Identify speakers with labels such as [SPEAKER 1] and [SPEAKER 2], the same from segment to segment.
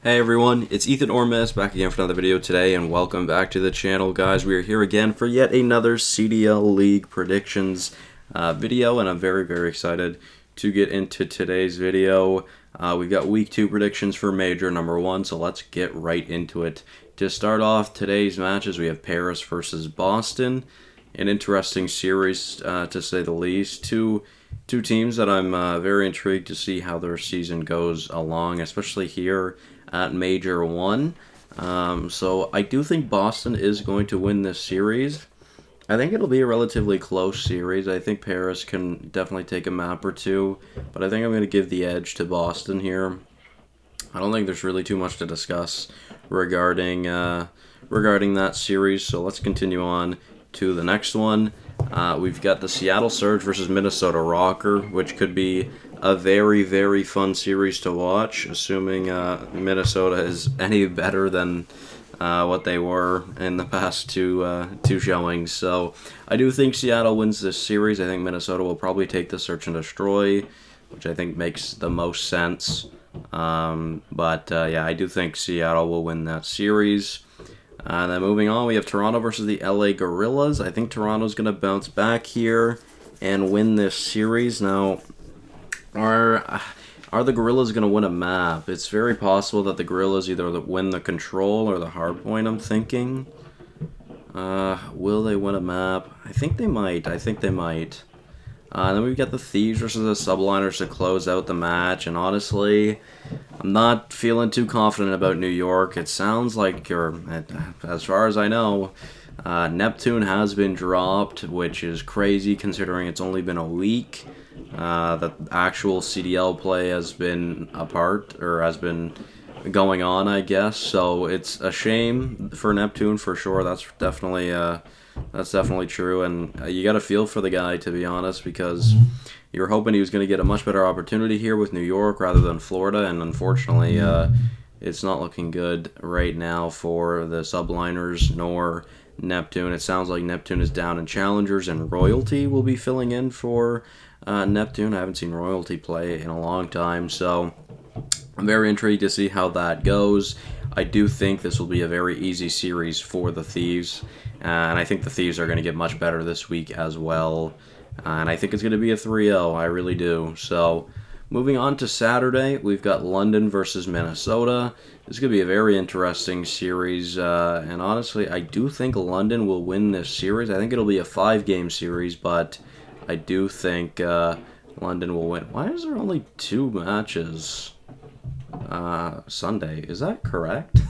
[SPEAKER 1] Hey everyone, it's Ethan Ormes back again for another video today, and welcome back to the channel, guys. We are here again for yet another CDL League predictions video, and I'm very excited to get into today's video. We've got Week 2 predictions for Major number 1, so let's get right into it. To start off today's matches, we have Paris versus Boston. An interesting series, to say the least. Two teams that I'm very intrigued to see how their season goes along, especially here at Major 1. So I do think Boston is going to win this series. I think it'll be a relatively close series. I think Paris can definitely take a map or two, but I think I'm going to give the edge to Boston here. I don't think there's really too much to discuss regarding that series, so let's continue on to the next one. We've got the Seattle Surge versus Minnesota Rocker, which could be a very fun series to watch, assuming Minnesota is any better than what they were in the past two showings. So I do think Seattle wins this series. I think Minnesota will probably take the Search and Destroy, which I think makes the most sense. Yeah, I do think Seattle will win that series. And then moving on, we have Toronto versus the LA Gorillas. I think Toronto's going to bounce back here and win this series. Now, are the Gorillas going to win a map? It's very possible that the Gorillas either win the Control or the Hardpoint, I'm thinking. Will they win a map? I think they might. Then we've got the Thieves versus the Subliners to close out the match, and honestly, I'm not feeling too confident about New York. It sounds like, as far as I know, Neptune has been dropped, which is crazy considering it's only been a week. The actual CDL play has been has been going on, I guess. So it's a shame for Neptune for sure. That's definitely true, and you got to feel for the guy, to be honest, because you were hoping he was going to get a much better opportunity here with New York rather than Florida, and unfortunately, it's not looking good right now for the Subliners nor Neptune. It sounds like Neptune is down in Challengers, and Royalty will be filling in for Neptune. I haven't seen Royalty play in a long time, so I'm very intrigued to see how that goes. I do think this will be a very easy series for the Thieves, and I think the Thieves are going to get much better this week as well, and I think it's going to be a 3-0, I really do. So, moving on to Saturday, we've got London versus Minnesota. This is going to be a very interesting series, and honestly, I do think London will win this series. I think it'll be a 5-game series, but I do think London will win. Why is there only 2 matches Sunday? Is that correct?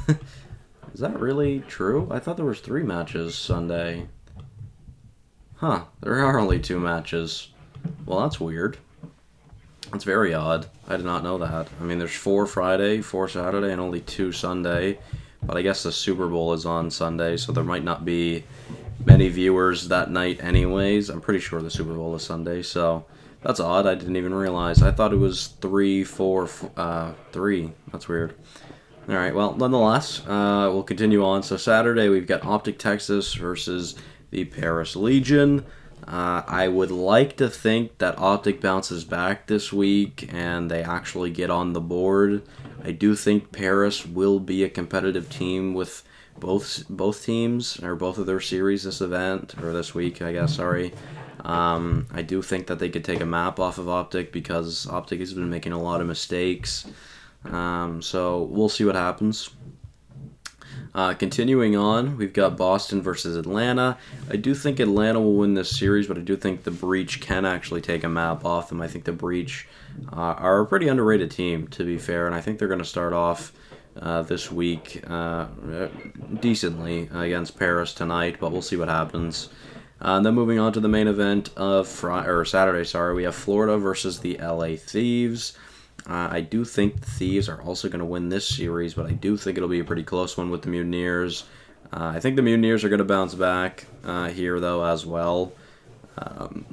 [SPEAKER 1] Is that really true? I thought there was 3 matches Sunday. Huh, there are only 2 matches. Well, that's weird. That's very odd. I did not know that. I mean, there's 4 Friday, 4 Saturday, and only 2 Sunday. But I guess the Super Bowl is on Sunday, so there might not be many viewers that night anyways. I'm pretty sure the Super Bowl is Sunday, so that's odd. I didn't even realize. I thought it was 3. That's weird. Alright, well, nonetheless, we'll continue on. So Saturday, we've got Optic Texas versus the Paris Legion. I would like to think that Optic bounces back this week and they actually get on the board. I do think Paris will be a competitive team with both teams, or both of their series this week, I guess, sorry. I do think that they could take a map off of Optic because Optic has been making a lot of mistakes. So we'll see what happens. Continuing on, we've got Boston versus Atlanta. I do think Atlanta will win this series, but I do think the Breach can actually take a map off them. I think the Breach are a pretty underrated team, to be fair, and I think they're going to start off this week decently against Paris tonight, but we'll see what happens. Then moving on to the main event of Saturday, we have Florida versus the LA Thieves. I do think the Thieves are also going to win this series, but I do think it'll be a pretty close one with the Mutineers. I think the Mutineers are going to bounce back here, though, as well.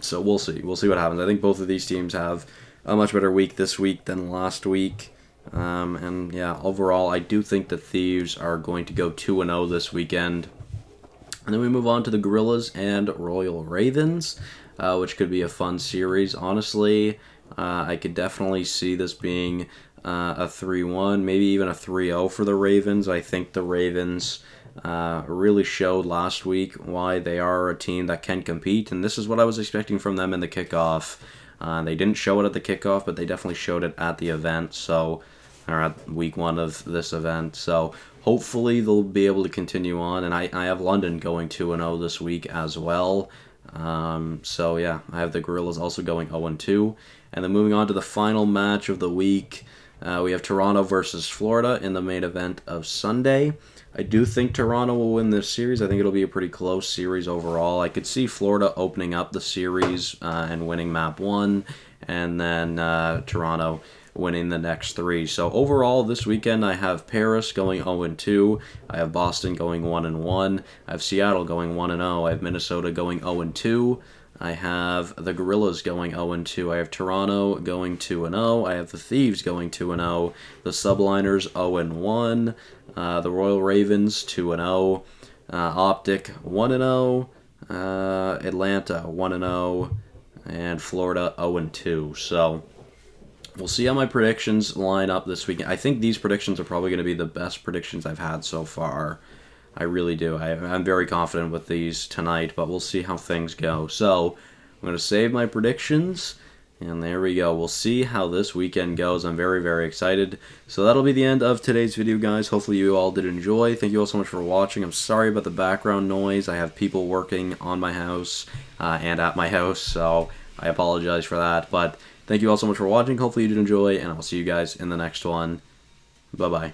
[SPEAKER 1] So we'll see. We'll see what happens. I think both of these teams have a much better week this week than last week. And yeah, overall, I do think the Thieves are going to go 2-0 this weekend. And then we move on to the Gorillas and Royal Ravens, which could be a fun series. Honestly, I could definitely see this being a 3-1, maybe even a 3-0 for the Ravens. I think the Ravens really showed last week why they are a team that can compete, and this is what I was expecting from them in the kickoff. They didn't show it at the kickoff, but they definitely showed it at the event, or at week 1 of this event. So hopefully they'll be able to continue on, and I have London going 2-0 this week as well. So yeah, I have the Gorillas also going 0-2. And then moving on to the final match of the week, we have Toronto versus Florida in the main event of Sunday. I do think Toronto will win this series. I think it'll be a pretty close series overall. I could see Florida opening up the series and winning map 1, and then Toronto winning the next 3. So overall, this weekend I have Paris going 0-2. I have Boston going 1-1. I have Seattle going 1-0. I have Minnesota going 0-2. I have the Gorillas going 0-2. I have Toronto going 2-0. I have the Thieves going 2-0. The Subliners 0-1. The Royal Ravens 2-0. Optic 1-0. Atlanta 1-0. And Florida 0-2. So we'll see how my predictions line up this weekend. I think these predictions are probably going to be the best predictions I've had so far. I really do. I'm very confident with these tonight, but we'll see how things go. So I'm going to save my predictions, and there we go. We'll see how this weekend goes. I'm very, very excited. So that'll be the end of today's video, guys. Hopefully you all did enjoy. Thank you all so much for watching. I'm sorry about the background noise. I have people working on my house and at my house, so I apologize for that. But thank you all so much for watching. Hopefully you did enjoy, and I'll see you guys in the next one. Bye-bye.